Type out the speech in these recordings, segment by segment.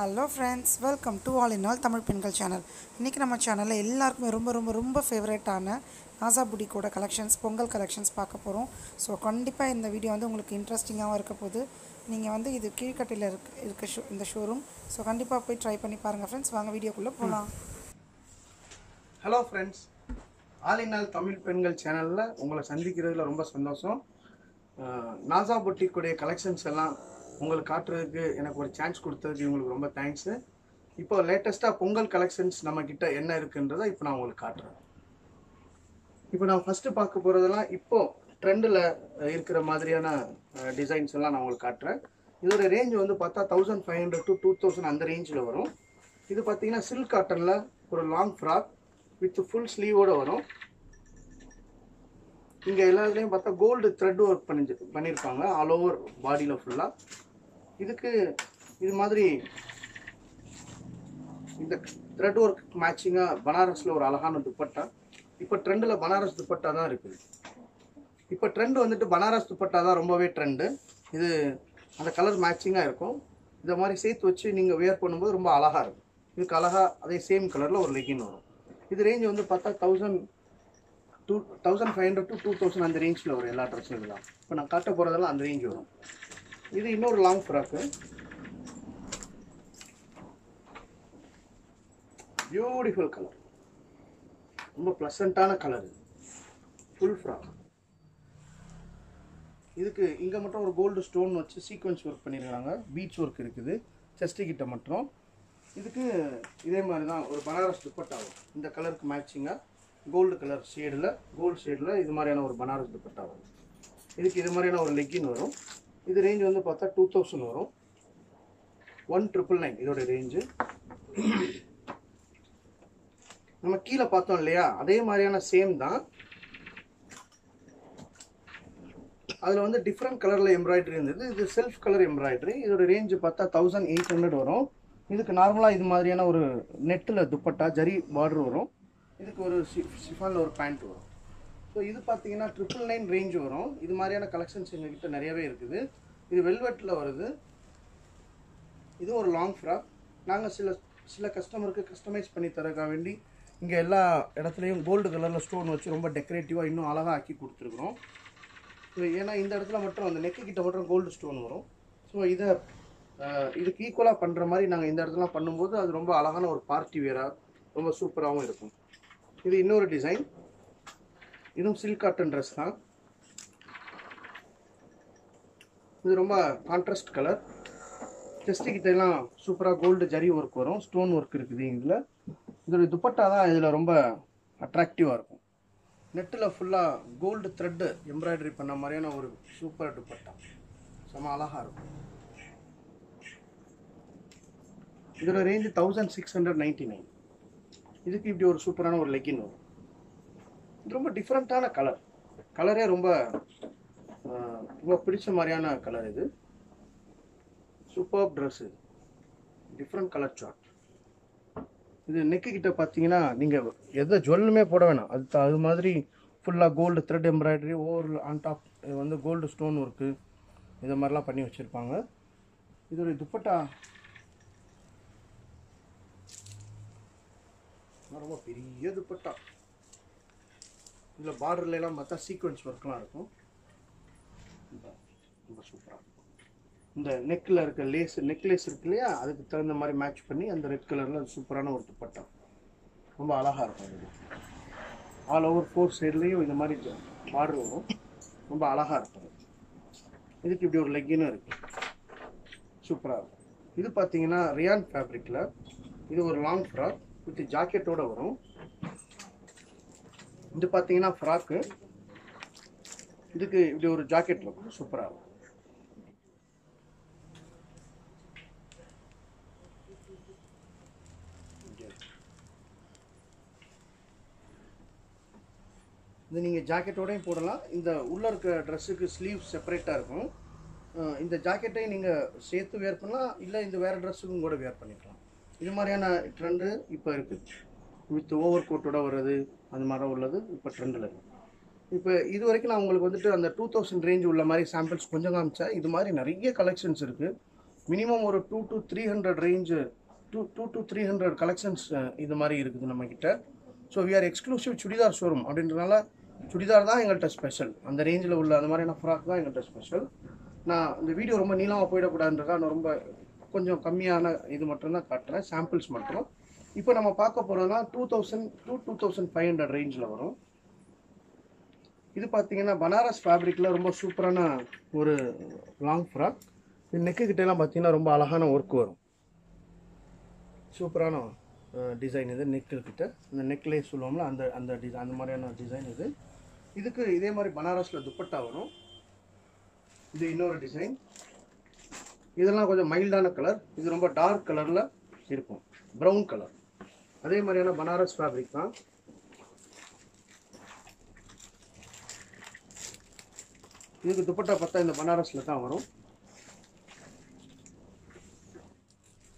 Hello friends, welcome to all in all Tamil பெண்கள் channel. இன்றைக்கி நம்ம சேனலில் எல்லாருக்குமே ரொம்ப ரொம்ப ரொம்ப ஃபேவரட்டான நாசா புட்டிக்கோட கலெக்ஷன்ஸ், பொங்கல் கலெக்ஷன்ஸ் பார்க்க போகிறோம். ஸோ கண்டிப்பாக இந்த வீடியோ வந்து உங்களுக்கு இன்ட்ரெஸ்டிங்காகவும் இருக்க போகுது. நீங்கள் இது கீழ்கட்டையில் இருக்க இந்த ஷோரூம். ஸோ கண்டிப்பாக போய் ட்ரை பண்ணி பாருங்கள் ஃப்ரெண்ட்ஸ். வாங்க வீடியோக்குள்ளே போகலாம். Hello friends, all in all Tamil பெண்கள் சேனலில் உங்களை சந்திக்கிறதுல ரொம்ப சந்தோஷம். நாசா புட்டிக்குடைய கலெக்ஷன்ஸ் எல்லாம் உங்களுக்கு காட்டுறதுக்கு எனக்கு ஒரு சான்ஸ் கொடுத்ததுக்கு இவங்களுக்கு ரொம்ப தேங்க்ஸு. இப்போ லேட்டஸ்ட்டாக பொங்கல் கலெக்ஷன்ஸ் நம்மக்கிட்ட என்ன இருக்குன்றதை இப்போ நான் உங்களுக்கு காட்டுறேன். இப்போ நான் ஃபஸ்ட்டு பார்க்க போகிறதெல்லாம் இப்போது ட்ரெண்டில் இருக்கிற மாதிரியான டிசைன்ஸ் எல்லாம் நான் உங்களுக்கு காட்டுறேன். இதோட ரேஞ்ச் வந்து பார்த்தா 1500 to 2000 அந்த ரேஞ்சில் வரும். இது பார்த்தீங்கன்னா சில்க் காட்டனில் ஒரு லாங் ஃப்ராக் வித் ஃபுல் ஸ்லீவோடு வரும். இங்கே எல்லாத்துலேயும் பார்த்தா கோல்டு த்ரெட் ஒர்க் பண்ணியிருப்பாங்க ஆல் ஓவர் பாடியில் ஃபுல்லாக. இதுக்கு இது மாதிரி இந்த த்ரெட் ஒர்க் மேட்சிங்காக பனாரஸில் ஒரு அழகான துப்பட்டா. இப்போ ட்ரெண்டில் பனாரஸ் துப்பட்டா தான் இருக்குது. இப்போ ட்ரெண்ட் வந்துட்டு பனாரஸ் துப்பட்டா தான் ரொம்பவே ட்ரெண்டு. இது அந்த கலர் மேட்சிங்காக இருக்கும். இதை மாதிரி சேர்த்து வச்சு நீங்கள் வியர் பண்ணும்போது ரொம்ப அழகாக இருக்கும். இதுக்கு அழகாக அதே சேம் கலரில் ஒரு லெகின் வரும். இது ரேஞ்ச் வந்து பார்த்தா 1500 to 2000 அந்த ரேஞ்சில் வரும் எல்லா ட்ரெஸ்ஸும். இதுதான் இப்போ நான் காட்ட போகிறதெல்லாம் அந்த ரேஞ்ச் வரும். இது இன்னொரு லாங் ஃப்ராக்கு, பியூட்டிஃபுல் கலர், ரொம்ப ப்ளசண்ட்டான கலர். இது ஃபுல் ஃப்ராக். இதுக்கு இங்கே மட்டும் ஒரு கோல்டு ஸ்டோன் வச்சு சீக்வன்ஸ் ஒர்க் பண்ணியிருக்காங்க. பீச் ஒர்க் இருக்குது செஸ்ட்டு கிட்ட மட்டும். இதுக்கு இதே மாதிரி தான் ஒரு பனாரஸ் துப்பட்டா வரும். இந்த கலருக்கு மேட்சிங்காக கோல்டு கலர் ஷேடில், கோல்டு ஷேடில் இது மாதிரியான ஒரு பனாரஸ் துப்பட்டா வரும். இதுக்கு இது மாதிரியான ஒரு லெக்கின் வரும். இது ரேஞ்ச் வந்து பார்த்தா 2000 வரும். 1999 இதோட ரேஞ்சு. நம்ம கீழே பார்த்தோம் இல்லையா, அதே மாதிரியான சேம் தான். அதில் வந்து டிஃப்ரெண்ட் கலரில் எம்ப்ராய்டரி இருந்தது. இது செல்ஃப் கலர் எம்ப்ராய்டரி. இதோட ரேஞ்சு பார்த்தா 1800 வரும். இதுக்கு நார்மலாக இது மாதிரியான ஒரு நெட்டில் துப்பட்டா ஜரி பார்டர் வரும். இதுக்கு ஒரு ஷிஃபானில் ஒரு பேண்ட் வரும். ஸோ இது பார்த்தீங்கன்னா 999 ரேஞ்ச் வரும். இது மாதிரியான கலெக்ஷன்ஸ் எங்ககிட்ட நிறையவே இருக்குது. இது வெல்வெட்டில் வருது. இது ஒரு லாங் ஃப்ராக். நாங்கள் சில கஸ்டமருக்கு கஸ்டமைஸ் பண்ணி தரக்காக வேண்டி இங்கே எல்லா இடத்துலையும் கோல்டு கலரில் ஸ்டோன் வச்சு ரொம்ப டெக்கரேட்டிவாக இன்னும் அழகாக ஆக்கி கொடுத்துருக்குறோம். ஸோ ஏன்னா இந்த இடத்துல மட்டும் அந்த நெக்கு கிட்ட மட்டும் கோல்டு ஸ்டோன் வரும். ஸோ இதுக்கு ஈக்குவலாக பண்ணுற மாதிரி நாங்கள் இந்த இடத்துல பண்ணும்போது அது ரொம்ப அழகான ஒரு பார்ட்டி வேராக ரொம்ப சூப்பராகவும் இருக்கும். இது இன்னொரு டிசைன். இதுவும் சில்க் காட்டன் ட்ரெஸ் தான். இது ரொம்ப கான்ட்ராஸ்ட் கலர். செஸ்ட்டு கிட்ட எல்லாம் சூப்பராக கோல்டு ஜரி ஒர்க் வரும், ஸ்டோன் ஒர்க் இருக்குது இதில். இதோட துப்பட்டா தான் இதில் ரொம்ப அட்ராக்டிவாக இருக்கும். நெட்டில் ஃபுல்லாக கோல்டு த்ரெட்டு எம்ப்ராய்டரி பண்ண மாதிரியான ஒரு சூப்பர் துப்பட்டா, செம அழகாக இருக்கும். இதோட ரேஞ்சு 1699. இதுக்கு இப்படி ஒரு சூப்பரான ஒரு லெக்கின் வரும். இது ரொம்ப டிஃப்ரெண்ட்டான கலர். கலரே ரொம்ப பிடிச்ச மாதிரியான கலர். இது சூப்பர் ட்ரெஸ். இது டிஃப்ரெண்ட் கலர் சார்ட். இது நெக்கு கிட்ட பார்த்தீங்கன்னா நீங்கள் எதை ஜுவல்லுமே போட வேணாம். அது மாதிரி ஃபுல்லாக gold thread embroidery over on top வந்து கோல்டு ஸ்டோன் ஒர்க்கு இதை மாதிரிலாம் பண்ணி வச்சுருப்பாங்க. இதோட துப்பட்டா ரொம்ப பெரிய துப்பட்டா. இதில் பார்டர்லாம் பார்த்தா சீக்வன்ஸ் ஒர்க்லாம் இருக்கும். ரொம்ப சூப்பராக இருக்கும். இந்த நெக்கில் இருக்க நெக்லேஸ் இருக்கு இல்லையா, அதுக்கு தகுந்த மாதிரி மேட்ச் பண்ணி அந்த ரெட் கலரில் சூப்பரான ஒரு துப்பட்டா ரொம்ப அழகாக இருக்கும். இது ஆல் ஓவர் 4 சைட்லேயும் இந்த மாதிரி பார்டர் வரும். ரொம்ப அழகாக இருக்கும். இதுக்கு இப்படி ஒரு லெக்கினும் இருக்குது, சூப்பராக இருக்கும். இது பார்த்தீங்கன்னா ரியான் ஃபேப்ரிக்கில் இது ஒரு லாங் ஃப்ராக் வித் ஜாக்கெட்டோடு வரும். இது பார்த்தீங்கன்னா ஃப்ராக்கு. இதுக்கு இப்படி ஒரு ஜாக்கெட் இருக்கும், சூப்பராக இருக்கும். இது நீங்கள் ஜாக்கெட்டோடையும் போடலாம். இந்த உள்ளே இருக்க ட்ரெஸ்ஸுக்கு ஸ்லீவ் செப்பரேட்டாக இருக்கும். இந்த ஜாக்கெட்டையும் நீங்கள் சேர்த்து வேர் பண்ணலாம், இல்லை இந்த வேறு ட்ரெஸ்ஸுக்கும் கூட வேர் பண்ணிக்கலாம். இது மாதிரியான ட்ரெண்டு இப்போ இருக்குது. வித் ஓவர் கோட்டோட வர்றது அந்த மாதிரி உள்ளது இப்போ ட்ரெண்டில் இருக்குது. இப்போ இது வரைக்கும் நான் உங்களுக்கு வந்துட்டு அந்த 2000 ரேஞ்ச் உள்ள மாதிரி சாம்பிள்ஸ் கொஞ்சம் காமிச்சேன். இது மாதிரி நிறைய கலெக்ஷன்ஸ் இருக்குது. மினிமம் ஒரு 2 to 300 ரேஞ்சு 2 to 300 கலெக்ஷன்ஸ் இது மாதிரி இருக்குது நம்மக்கிட்ட. So we are exclusive churidar showroom அப்படின்றனால சுடிதார் தான் எங்கள்கிட்ட ஸ்பெஷல். அந்த ரேஞ்சில் உள்ள அந்த மாதிரியான ஃப்ராக் தான் எங்கள்கிட்ட ஸ்பெஷல். நான் இந்த வீடியோ ரொம்ப நீளமாக போயிடக்கூடாதுன்றதா நான் ரொம்ப கொஞ்சம் கம்மியான இது மட்டும்தான் காட்டுறேன், சாம்பிள்ஸ் மட்டும். இப்போ நம்ம பார்க்க போகிறதுனா 2000 to 2500 ரேஞ்சில் வரும். இது பார்த்தீங்கன்னா பனாரஸ் ஃபேப்ரிக்கில் ரொம்ப சூப்பரான ஒரு லாங் ஃப்ராக். இது நெக்கு கிட்டேலாம் பார்த்தீங்கன்னா ரொம்ப அழகான ஒர்க் வரும். சூப்பரான டிசைன் இது. நெக்கு கிட்ட இந்த நெக்லே சொல்லுவோம்ல அந்த அந்த டிசைன், அந்த மாதிரியான டிசைன் இது. இதுக்கு இதே மாதிரி பனாரஸில் துப்பட்டா வரும். இது இன்னொரு டிசைன். இதெல்லாம் கொஞ்சம் மைல்டான கலர். இது ரொம்ப டார்க் கலரில் இருக்கும், ப்ரௌன் கலர். அதே மாதிரியான பனாரஸ் ஃபேப்ரிக் தான். இதுக்கு துப்பட்டா பார்த்தா இந்த பனாரஸில் தான் வரும்.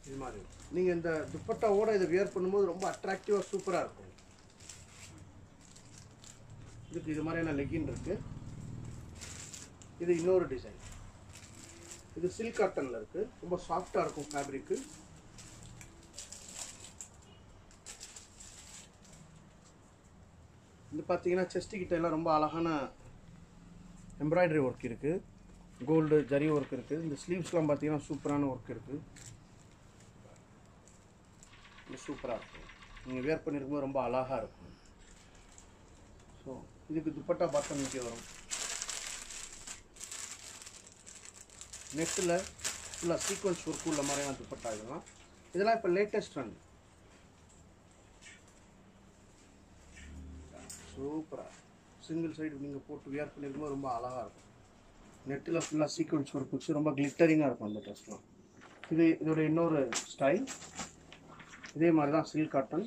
இது மாதிரி நீங்கள் இந்த துப்பட்டாவோட இதை வியர் பண்ணும்போது ரொம்ப அட்ராக்டிவாக சூப்பராக இருக்கும். இதுக்கு இது மாதிரியான லெகின் இருக்கு. இது இன்னொரு டிசைன். இது சில்க் காட்டனில் இருக்கு, ரொம்ப சாஃப்டாக இருக்கும் ஃபேப்ரிக்கு. இது பார்த்தீங்கன்னா செஸ்ட் கிட்ட எல்லாம் ரொம்ப அழகான எம்ப்ராய்டரி ஒர்க் இருக்கு, கோல்டு ஜரி ஒர்க் இருக்கு. இந்த ஸ்லீவ்ஸ்லாம் பார்த்தீங்கன்னா சூப்பரான ஒர்க் இருக்கு. சூப்பராக இருக்கும், நீங்கள் வேர் பண்ணியிருக்கும்போது ரொம்ப அழகாக இருக்கும். ஸோ இதுக்கு துப்பட்டா பாட்டம் இங்கே வரும். நெட்டில் ஃபுல்லாக சீக்வன்ஸ் ஒர்க் உள்ள மாதிரியான துப்பட்டா இதெல்லாம் இப்போ லேட்டஸ்ட் ட்ரெண்ட். சூப்பராக சிங்கிள் சைடு நீங்கள் போட்டு வியர் பண்ணியிருக்கும்போது ரொம்ப அழகாக இருக்கும். நெட்டில் ஃபுல்லாக சீக்வன்ஸ் ஒர்க் வச்சு ரொம்ப கிளிட்டரிங்காக இருக்கும் அந்த ட்ரெஸ்லாம். இதோட இன்னொரு ஸ்டைல். இதே மாதிரி தான் சில்க் காட்டன்,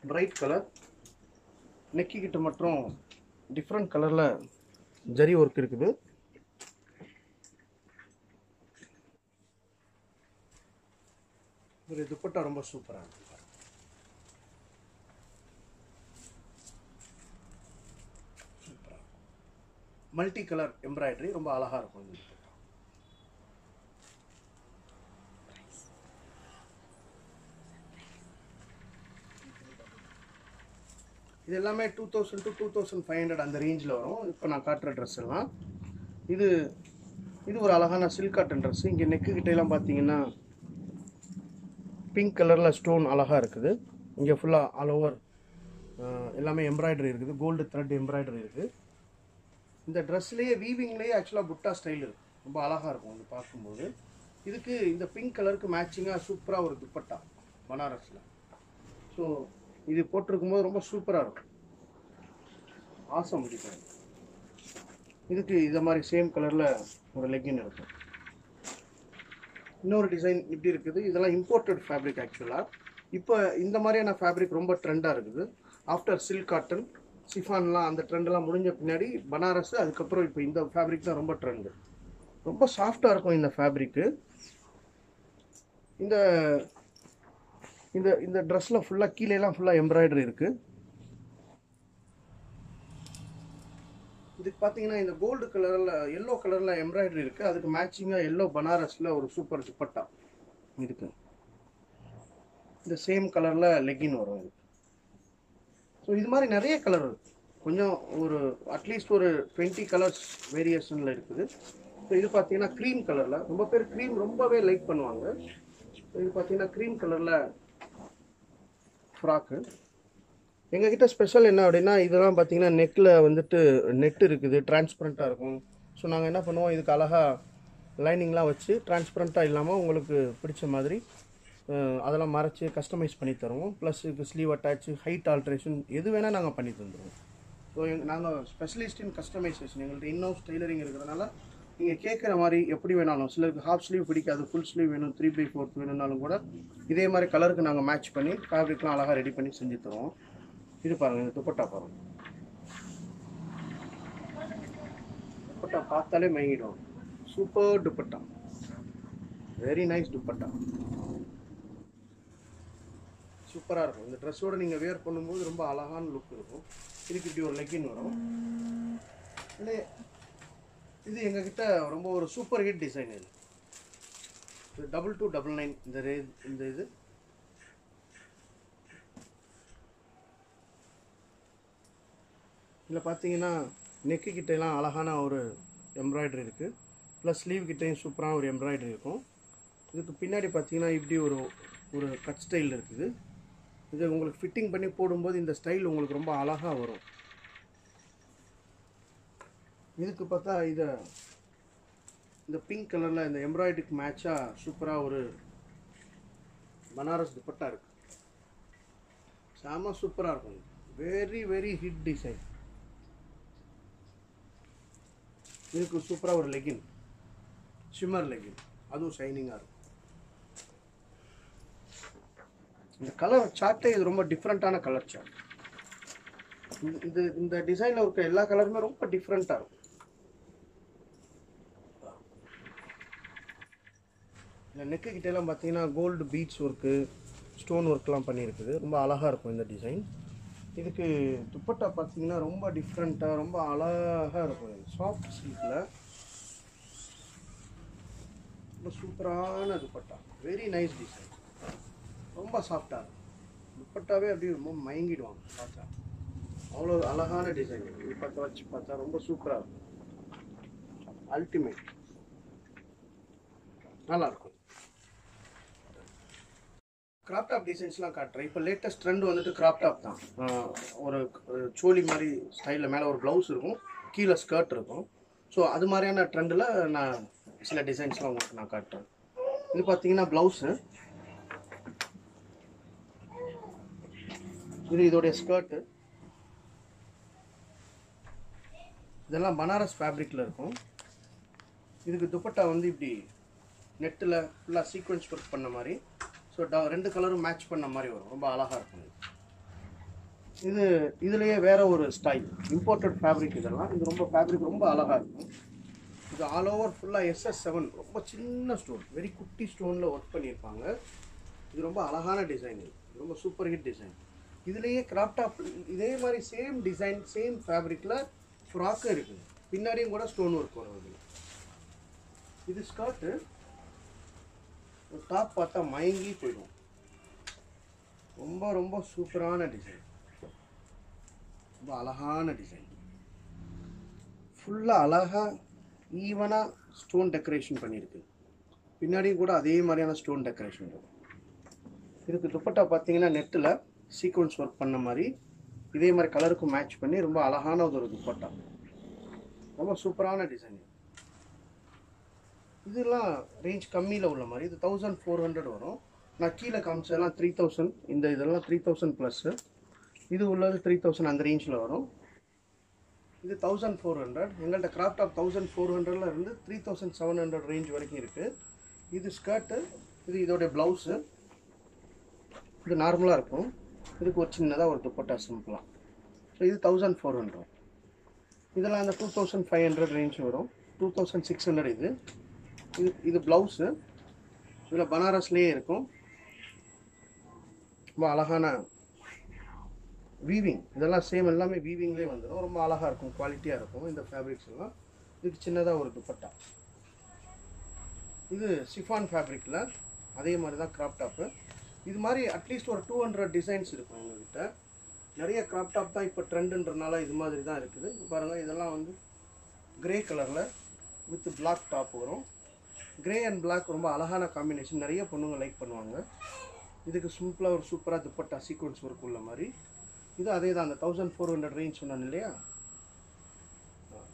பிரைட் கலர். நெக்கி கிட்ட மட்டும் டிஃப்ரெண்ட் கலரில் ஜரி ஒர்க் இருக்குது. ஒரு துப்பட்டா ரொம்ப சூப்பராக இருக்கு. சூப்பராக மல்டி கலர் எம்ப்ராய்டரி ரொம்ப அழகாக இருக்கும். இந்த இது எல்லாமே 2000 to 2500 அந்த ரேஞ்சில் வரும். இப்போ நான் காட்டுற ட்ரெஸ் எல்லாம் இது ஒரு அழகான சில்க் காட்டன் ட்ரெஸ். இங்கே நெக்கு கிட்டெல்லாம் பார்த்தீங்கன்னா பிங்க் கலரில் ஸ்டோன் அழகாக இருக்குது. இங்கே ஃபுல்லாக ஆல் ஓவர் எல்லாமே எம்ப்ராய்டரி இருக்குது, கோல்டு த்ரெட் எம்ப்ராய்டரி இருக்குது. இந்த ட்ரெஸ்லேயே வீவிங்லேயே ஆக்சுவலாக புட்டா ஸ்டைல் இருக்குது, ரொம்ப அழகாக இருக்கும் அது பார்க்கும்போது. இதுக்கு இந்த பிங்க் கலருக்கு மேட்சிங்காக சூப்பராக ஒரு துப்பட்டா பனாரஸில். ஸோ இது போட்டிருக்கும்போது ரொம்ப சூப்பராக இருக்கும், ஆசம் டிசைன். இதுக்கு இதை மாதிரி சேம் கலரில் ஒரு லெக்கின் இருக்கும். இன்னொரு டிசைன் இப்படி இருக்குது. இதெல்லாம் இம்போர்ட்டட் ஃபேப்ரிக் ஆக்சுவலாக. இப்போ இந்த மாதிரியான ஃபேப்ரிக் ரொம்ப ட்ரெண்டாக இருக்குது. ஆஃப்டர் சில்க் காட்டன், சிஃபான்லாம் அந்த ட்ரெண்டெல்லாம் முடிஞ்ச பின்னாடி பனாரஸ், அதுக்கப்புறம் இப்போ இந்த ஃபேப்ரிக் தான் ரொம்ப ட்ரெண்டு. ரொம்ப சாஃப்டாக இருக்கும் இந்த ஃபேப்ரிக்கு. இந்த இந்த இந்த ட்ரெஸ்ஸில் ஃபுல்லாக கீழேலாம் ஃபுல்லாக எம்ப்ராய்டரி இருக்குது. இதுக்கு பார்த்தீங்கன்னா இந்த கோல்டு கலரில் எல்லோ கலரில் எம்ப்ராய்டரி இருக்குது. அதுக்கு மேட்சிங்காக எல்லோ பனாரஸில் ஒரு சூப்பர் துப்பட்டா இதுக்கு. இந்த சேம் கலரில் லெகின் வரும் இது. ஸோ இது மாதிரி நிறைய கலர் இருக்குது. கொஞ்சம் ஒரு அட்லீஸ்ட் ஒரு 20 கலர்ஸ் வேரியேஷனில் இருக்குது. ஸோ இது பார்த்தீங்கன்னா க்ரீம் கலரில், ரொம்ப பேர் க்ரீம் ரொம்பவே லைக் பண்ணுவாங்க. இது பார்த்தீங்கன்னா க்ரீம் கலரில் ஃப்ராக்கு. எங்ககிட்ட ஸ்பெஷல் என்ன அப்படின்னா, இதெல்லாம் பார்த்தீங்கன்னா நெக்கில் வந்துட்டு நெட் இருக்குது, டிரான்ஸ்பரண்ட்டாக இருக்கும். ஸோ நாங்கள் என்ன பண்ணுவோம், இதுக்கு அழகாக லைனிங்லாம் வச்சு டிரான்ஸ்பரண்ட்டாக இல்லாமல் உங்களுக்கு பிடிச்ச மாதிரி அதெல்லாம் மறைச்சி கஸ்டமைஸ் பண்ணி தருவோம். ப்ளஸ் இதுக்கு ஸ்லீவ் அட்டாச், ஹைட் ஆல்ட்ரேஷன் எது வேணால் நாங்கள் பண்ணி தந்துடுவோம். ஸோ நாங்கள் ஸ்பெஷலிஸ்ட் இன் கஸ்டமைசேஷன். எங்கள்கிட்ட இன்னும் டெய்லரிங் இருக்கிறதுனால நீங்கள் கேட்குற மாதிரி எப்படி வேணாலும், சிலருக்கு ஹாஃப் ஸ்லீவ் பிடிக்காது, ஃபுல் ஸ்லீவ் வேணும், 3/4 வேணும்னாலும் கூட இதே மாதிரி கலருக்கு நாங்கள் மேட்ச் பண்ணி ஃபேப்ரிக்லாம் அழகாக ரெடி பண்ணி செஞ்சு தருவோம். இது பாருங்கள், இந்த துப்பட்டா பாருங்கள். துப்பட்டா பார்த்தாலே மயங்கிடும். Super dupatta, very nice dupatta, சூப்பராக இருக்கும். இந்த ட்ரெஸ்ஸோடு நீங்கள் வேர் பண்ணும்போது ரொம்ப அழகான லுக் இருக்கும். இதுக்கு இப்படி ஒரு லெக்கின் வரும். இது எங்ககிட்ட ரொம்ப ஒரு சூப்பர் ஹிட் டிசைன். இது 2299 இந்த இது இதில் பார்த்தீங்கன்னா நெக்கு கிட்டெல்லாம் அழகான ஒரு எம்ப்ராய்டரி இருக்குது. ப்ளஸ் ஸ்லீவ் கிட்டேயும் சூப்பரான ஒரு எம்ப்ராய்டரி இருக்கும். இதுக்கு பின்னாடி பார்த்தீங்கன்னா இப்படி ஒரு கட் ஸ்டைல் இருக்குது. இது உங்களுக்கு ஃபிட்டிங் பண்ணி போடும்போது இந்த ஸ்டைல் உங்களுக்கு ரொம்ப அழகாக வரும். இதுக்கு பார்த்தா இந்த பிங்க் கலரில் இந்த எம்ப்ராய்டரிக்கு மேட்சாக சூப்பராக ஒரு பனாரஸ் துப்பட்டா இருக்குது. செம சூப்பராக இருக்கும். Very very hit design. இதுக்கு சூப்பராக ஒரு லெகின், ஷிம்மர் லெகின், அதுவும் ஷைனிங்காக இருக்கும். இந்த கலர் சார்ட்டே இது ரொம்ப டிஃப்ரெண்ட்டான கலர் சார்ட். இந்த டிசைனில் இருக்க எல்லா கலருமே ரொம்ப டிஃப்ரெண்ட்டாக இருக்கும். இந்த நெக்கு கிட்டெல்லாம் பார்த்தீங்கன்னா கோல்டு பீட்ஸ் ஒர்க்கு, ஸ்டோன் ஒர்க்லாம் பண்ணியிருக்குது. ரொம்ப அழகாக இருக்கும் இந்த டிசைன். இதுக்கு துப்பட்டா பார்த்தீங்கன்னா ரொம்ப டிஃப்ரெண்ட்டாக ரொம்ப அழகாக இருக்கும். சாஃப்ட் சில்கில் ரொம்ப சூப்பரான துப்பட்டா. Very nice design. ரொம்ப சாஃப்டாக இருக்கும். துப்பட்டாவே அப்படியே ரொம்ப மயங்கிடுவாங்க பார்த்தா. அவ்வளோ அழகான டிசைன். இது பார்த்தா ரொம்ப சூப்பராக இருக்கும். அல்டிமேட். நல்லாயிருக்கும். கிராப் டாப் டிசைன்ஸ்லாம் காட்டுறேன். இப்போ லேட்டஸ்ட் ட்ரெண்ட் வந்துட்டு கிராப் டாப் தான். ஒரு சோலி மாதிரி ஸ்டைலில் மேலே ஒரு ப்ளவுஸ் இருக்கும், கீழே ஸ்கர்ட் இருக்கும். ஸோ அது மாதிரியான ட்ரெண்டில் நான் சில டிசைன்ஸ்லாம் உங்களுக்கு நான் காட்டுறேன். இது பார்த்தீங்கன்னா ப்ளவுஸு, இது இதோடைய ஸ்கர்ட்டு. இதெல்லாம் பனாரஸ் ஃபேப்ரிக்கில் இருக்கும். இதுக்கு துப்பட்டா வந்து இப்படி நெட்டில் ஃபுல்லாக சீக்வென்ஸ் ஒர்க் பண்ண மாதிரி. ஸோ ரெண்டு கலரும் மேட்ச் பண்ண மாதிரி வரும். ரொம்ப அழகாக இருக்கும். இதுலேயே வேறு ஒரு ஸ்டைல் இம்போர்ட்டட் ஃபேப்ரிக். இதெல்லாம் இது ரொம்ப ஃபேப்ரிக் ரொம்ப அழகாக இருக்கும். இது ஆல் ஓவர் ஃபுல்லாக SS7 ரொம்ப சின்ன ஸ்டோன், வெரி குட்டி ஸ்டோனில் ஒர்க் பண்ணியிருப்பாங்க. இது ரொம்ப அழகான டிசைன். இது ரொம்ப சூப்பர் ஹிட் டிசைன். இதுலேயே கிராப் டாப் இதே மாதிரி சேம் டிசைன் சேம் ஃபேப்ரிக்கில் ஃப்ராக்கு இருக்குது. பின்னாடியும் கூட ஸ்டோன் ஒர்க் வரும். இது ஸ்கர்ட்டு. டாப் பார்த்தா மயங்கி போயிடும். ரொம்ப ரொம்ப சூப்பரான டிசைன். ரொம்ப அழகான டிசைன். ஃபுல்லாக அழகாக ஈவனாக ஸ்டோன் டெக்கரேஷன் பண்ணியிருக்கு. பின்னாடியும் கூட அதே மாதிரியான ஸ்டோன் டெக்கரேஷன் இருக்கும். இதுக்கு துப்பட்டா பார்த்தீங்கன்னா நெட்டில் சீக்வன்ஸ் ஒர்க் பண்ண மாதிரி இதே மாதிரி கலருக்கு மேட்ச் பண்ணி ரொம்ப அழகான ஒரு துப்பட்டா. ரொம்ப சூப்பரான டிசைன். இதெல்லாம் ரேஞ்ச் கம்மியில் உள்ள மாதிரி. இது 1400 வரும். நான் கீழே காமிச்சதெல்லாம் 3000. இதெல்லாம் 3000 ப்ளஸ்ஸு. இது உள்ளது 3000 அந்த ரேஞ்சில் வரும். இது 1400. எங்கள்கிட்ட கிராப் டாப் 1400 இருந்து 3700 ரேஞ்ச் வரைக்கும் இருக்குது. இது ஸ்கர்ட்டு. இது இதோடைய ப்ளவுஸு. இது நார்மலாக இருக்கும். இதுக்கு ஒரு சின்னதாக ஒரு துப்பட்டா சிம்பிளாக. ஸோ இது 1400. இதெல்லாம் அந்த 2500 ரேஞ்ச் வரும். 2600 இது ப்ளவுஸு. இதில் பனாரஸ்லேயே இருக்கும். ரொம்ப அழகான வீவிங். இதெல்லாம் சேம் எல்லாமே வீவிங்லேயே வந்துடும். ரொம்ப அழகாக இருக்கும், குவாலிட்டியாக இருக்கும் இந்த ஃபேப்ரிக்ஸ் எல்லாம். இதுக்கு சின்னதாக ஒரு துப்பட்டா. இது சிஃபான் ஃபேப்ரிக்கில் அதே மாதிரி தான் கிராப் டாப்பு. இது மாதிரி அட்லீஸ்ட் ஒரு 200 டிசைன்ஸ் இருக்கும் எங்ககிட்ட. நிறைய கிராப் டாப் தான் இப்போ ட்ரெண்டுன்றனால இது மாதிரி தான் இருக்குது. பாருங்கள், இதெல்லாம் வந்து கிரே கலரில் வித் பிளாக் டாப் வரும். கிரே அண்ட் பிளாக் ரொம்ப அழகான காம்பினேஷன். நிறைய பொண்ணுங்க லைக் பண்ணுவாங்க. இதுக்கு சிம்பிளாக ஒரு சூப்பராக துப்பட்டா சீக்வன்ஸ் ஒர்க் உள்ள மாதிரி. இது அதே தான், அந்த 1400 ரேஞ்ச் சொன்னான் இல்லையா,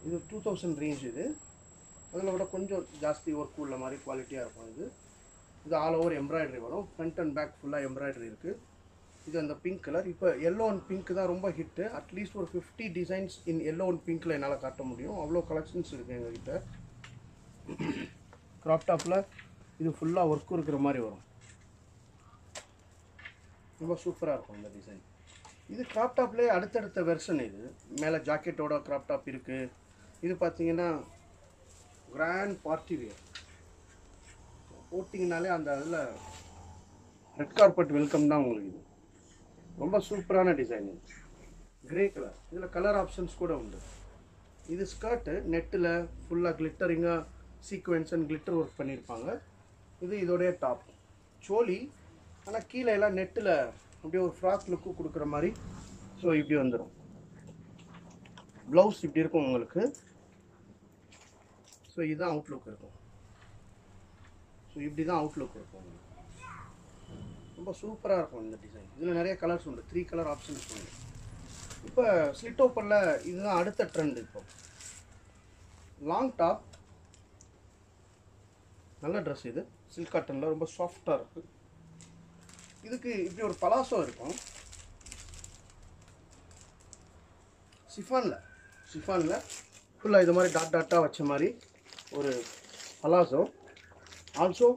இது 2000 ரேஞ்ச். இது அதில் விட கொஞ்சம் ஜாஸ்தி ஒர்க் உள்ள மாதிரி குவாலிட்டியாக இருக்கும். இது ஆல் ஓவர் எம்ப்ராய்டரி வரும். ஃப்ரண்ட் அண்ட் பேக் ஃபுல்லாக எம்ப்ராய்டரி இருக்குது. இது அந்த பிங்க் கலர். இப்போ எல்லோ அண்ட் பிங்க் தான் ரொம்ப ஹிட்டு. அட்லீஸ்ட் ஒரு 50 டிசைன்ஸ் இன் எல்லோ அண்ட் பிங்க்கில் என்னால் காட்ட முடியும். அவ்வளோ கலெக்ஷன்ஸ் இருக்குது எங்ககிட்ட. கிராப் டாப்பில் இது ஃபுல்லாக ஒர்க் இருக்கிற மாதிரி வரும். ரொம்ப சூப்பராக இருக்கும் இந்த டிசைன். இது கிராப் டாப்லேயே அடுத்தடுத்த வெர்ஷன். இது மேலே ஜாக்கெட்டோட கிராப் டாப் இருக்குது. இது பார்த்தீங்கன்னா கிராண்ட் பார்ட்டி வேர். போட்டிங்கனாலே அந்த அதில் ரெட் கார்பெட் வெல்கம் தான் உங்களுக்கு. இது ரொம்ப சூப்பரான டிசைன். Grey colour. இதில் கலர் ஆப்ஷன்ஸ் கூட உண்டு. இது ஸ்கர்ட்டு நெட்டில் ஃபுல்லாக கிளிட்டரிங்காக சீக்வென்ஸ் அண்ட் கிளிட்டர் ஒர்க் பண்ணியிருப்பாங்க. இது இதோடைய டாப் சோலி. ஆனால் கீழே எல்லாம் நெட்டில் அப்படியே ஒரு ஃப்ராக் லுக்கு கொடுக்குற மாதிரி. ஸோ இப்படி வந்துடும். ப்ளவுஸ் இப்படி இருக்கும் உங்களுக்கு. ஸோ இதுதான் அவுட்லுக் இருக்கும். ஸோ இப்படி தான் அவுட்லுக் இருக்கும் உங்களுக்கு. ரொம்ப சூப்பராக இருக்கும் இந்த டிசைன். இதில் நிறைய கலர்ஸ் உண்டு, 3 கலர் ஆப்ஷன்ஸ் உண்டு. இப்போ ஸ்லிட் ஓப்பனில் இதுதான் அடுத்த ட்ரெண்ட். இப்போ லாங் டாப், நல்ல ட்ரெஸ். இது சில்க் காட்டனில் ரொம்ப சாஃப்டாக இருக்குது. இதுக்கு இப்படி ஒரு பலாசோ இருக்கும். சிஃபானில் ஃபுல்லாக இது மாதிரி டாட்டாக வச்ச மாதிரி ஒரு பலாசோ. ஆல்சோ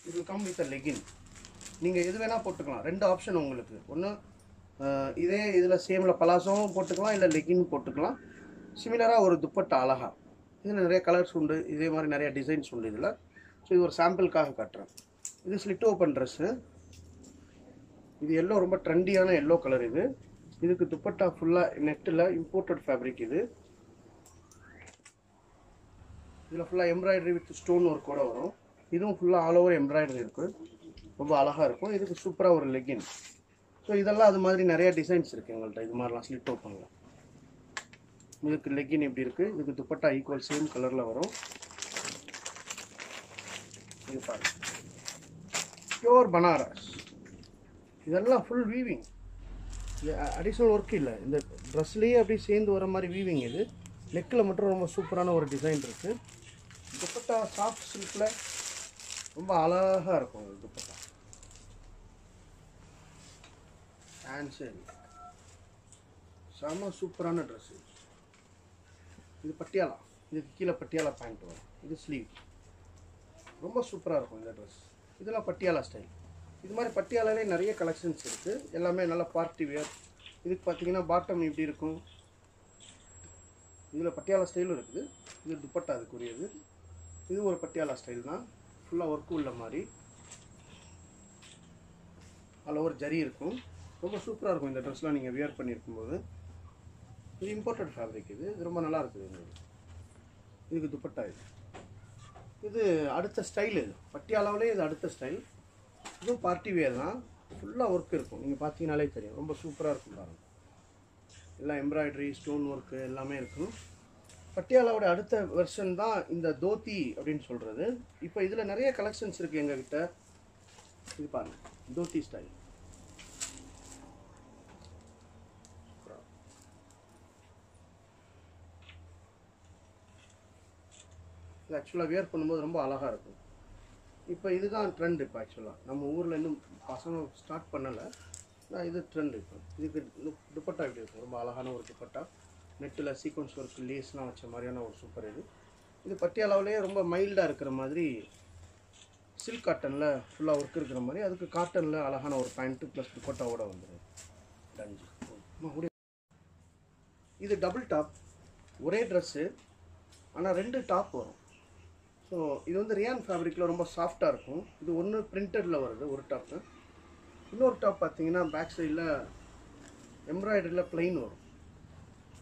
இது கம் வித் அ லெகின். நீங்கள் எது வேணால் போட்டுக்கலாம். 2 ஆப்ஷன் உங்களுக்கு. ஒன்று இதே இதில் சேமில் பலாசோவும் போட்டுக்கலாம், இல்லை லெகின் போட்டுக்கலாம். சிமிலராக ஒரு துப்பட்டா அழகா. இதில் நிறைய கலர்ஸ் உண்டு, இதே மாதிரி நிறைய டிசைன்ஸ் உண்டு இதில். ஸோ இது ஒரு சாம்பிளுக்காக காட்டுறேன். இது ஸ்லிட் ஓப்பன் ட்ரெஸ்ஸு. இது எல்லோ, ரொம்ப ட்ரெண்டியான எல்லோ கலர். இதுக்கு துப்பட்டா ஃபுல்லாக நெட்டில் இம்போர்ட்டட் ஃபேப்ரிக். இதில் ஃபுல்லாக எம்ப்ராய்டரி வித் ஸ்டோன் ஒர்க்கோடு வரும். இதுவும் ஃபுல்லாக ஆல் ஓவர் எம்ப்ராய்டரி இருக்குது. ரொம்ப அழகாக இருக்கும். இதுக்கு சூப்பராக ஒரு லெகின். ஸோ இதெல்லாம் அது மாதிரி நிறைய டிசைன்ஸ் இருக்குது எங்கள்கிட்ட. இது மாதிரிலாம் ஸ்லிட் ஓப்பனில். இதுக்கு லெகின் இப்படி இருக்குது. இதுக்கு துப்பட்டா ஈக்குவல் சேம் கலரில் வரும். இது பாருங்க, பியோர் பனாரஸ். இதெல்லாம் ஃபுல் வீவிங். இது அடிஷ்னல் ஒர்க் இல்லை. இந்த ட்ரெஸ்லேயே அப்படியே சேர்ந்து வர மாதிரி வீவிங். இது நெக்கில் மட்டும் ரொம்ப சூப்பரான ஒரு டிசைன் இருக்குது. துப்பட்டா சாஃப்ட் சில்கில் ரொம்ப அழகாக இருக்கும். இது துப்பட்டா சரி, செம்ம சூப்பரான ட்ரெஸ்ஸு. இது பட்டியாலா. இதுக்கு கீழே பட்டியாலா பேண்ட் வரும். இது ஸ்லீவ். ரொம்ப சூப்பராக இருக்கும் இந்த ட்ரெஸ். இதெல்லாம் பட்டியாலா ஸ்டைல். இது மாதிரி பட்டியாலாலே நிறைய கலெக்ஷன்ஸ் இருக்குது. எல்லாமே நல்ல பார்ட்டி வேர். இதுக்கு பார்த்தீங்கன்னா பாட்டம் இப்படி இருக்கும். இதில் பட்டியாலா ஸ்டைலும் இருக்குது. இது துப்பட்டா அதுக்குரியது. இது ஒரு பட்டியாலா ஸ்டைல் தான். ஃபுல்லாக ஒர்க்கு உள்ள மாதிரி ஆல் ஓவர் ஜரி இருக்கும். ரொம்ப சூப்பராக இருக்கும் இந்த ட்ரெஸ்லாம் நீங்கள் வியர் பண்ணியிருக்கும்போது. இது இம்போர்ட்டட் ஃபேப்ரிக். இது ரொம்ப நல்லா இருக்குது. இதுக்கு துப்பட்டா. இது அடுத்த ஸ்டைல். இது பட்டியாலாவிலே இது அடுத்த ஸ்டைல். இதுவும் பார்ட்டி வேர் தான். ஃபுல்லாக ஒர்க் இருக்கும். நீங்கள் பார்த்தீங்கனாலே தெரியும். ரொம்ப சூப்பராக இருக்கும் பாருங்கள். எல்லாம் எம்ப்ராய்டரி ஸ்டோன் ஒர்க்கு எல்லாமே இருக்கும். பட்டியாலாவோட அடுத்த வெர்ஷன் தான் இந்த தோத்தி அப்படின்னு சொல்கிறது. இப்போ இதில் நிறைய கலெக்ஷன்ஸ் இருக்குது எங்ககிட்ட. இது பாருங்கள், தோத்தி ஸ்டைல். இது ஆக்சுவலாக வியர் பண்ணும்போது ரொம்ப அழகாக இருக்கும். இப்போ இதுதான் ட்ரெண்ட். இப்போ ஆக்சுவலாக நம்ம ஊரில் இன்னும் பசங்க ஸ்டார்ட் பண்ணலை. இது ட்ரெண்ட். இப்போ இதுக்கு துப்பட்டா இப்படி இருக்கும். ரொம்ப அழகான ஒரு துப்பட்டா. நெட்டில் சீக்வன்ஸ் ஒர்க் லேஸ்லாம் வச்ச மாதிரியான ஒரு சூப்பர். இது பட்டியாலாவிலேயே ரொம்ப மைல்டாக இருக்கிற மாதிரி சில்க் காட்டனில் ஃபுல்லாக ஒர்க் இருக்கிற மாதிரி. அதுக்கு காட்டனில் அழகான ஒரு பேண்ட்டு ப்ளஸ் துப்பட்டாவோட வந்துடும். டஞ்சு. இது டபுள் டாப். ஒரே ட்ரெஸ்ஸு ஆனால் 2 டாப் வரும். ஸோ இது வந்து ரியான் ஃபேப்ரிக்கில் ரொம்ப சாஃப்டாக இருக்கும். இது ஒன்று பிரிண்டடில் வருது ஒரு டாப்பு. இன்னொரு டாப் பார்த்தீங்கன்னா பேக் சைடில் எம்ப்ராய்டரியில் ப்ளைன் வரும்.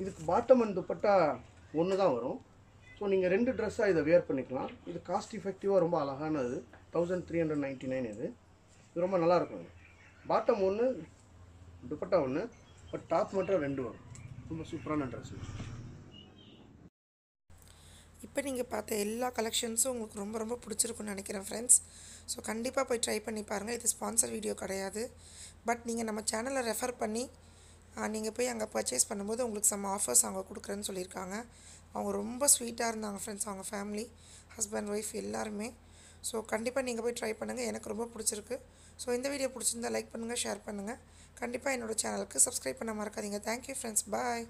இதுக்கு பாட்டம் அண்ட் துப்பட்டா ஒன்று தான் வரும். ஸோ நீங்கள் 2 ட்ரெஸ்ஸாக இதை வியர் பண்ணிக்கலாம். இது காஸ்ட் எஃபெக்டிவாக ரொம்ப அழகானது. 1399 இது ரொம்ப நல்லாயிருக்கும். பாட்டம் ஒன்று, துப்பட்டா ஒன்று, பட் டாப் மட்டும் 2 வரும். ரொம்ப சூப்பரான ட்ரெஸ்ஸு. இப்போ நீங்கள் பார்த்த எல்லா கலெக்ஷன்ஸும் உங்களுக்கு ரொம்ப ரொம்ப பிடிச்சிருக்குன்னு நினைக்கிறேன் ஃப்ரெண்ட்ஸ். ஸோ கண்டிப்பாக போய் ட்ரை பண்ணி பாருங்கள். இது ஸ்பான்சர் வீடியோ கிடையாது. பட் நீங்கள் நம்ம சேனலை ரெஃபர் பண்ணி நீங்கள் போய் அங்கே பர்ச்சேஸ் பண்ணும்போது உங்களுக்கு சம் ஆஃபர்ஸ் அவங்க கொடுக்குறேன்னு சொல்லியிருக்காங்க. அவங்க ரொம்ப ஸ்வீட்டாக இருந்தாங்க ஃப்ரெண்ட்ஸ். அவங்க ஃபேமிலி, ஹஸ்பண்ட், ஒய்ஃப் எல்லாருமே. ஸோ கண்டிப்பாக நீங்கள் போய் ட்ரை பண்ணுங்கள். எனக்கு ரொம்ப பிடிச்சிருக்கு. ஸோ இந்த வீடியோ பிடிச்சிருந்தா லைக் பண்ணுங்கள், ஷேர் பண்ணுங்கள். கண்டிப்பாக என்னோடய சேனலுக்கு சப்ஸ்கிரைப் பண்ண மறக்காதீங்க. Thank you friends. பாய்.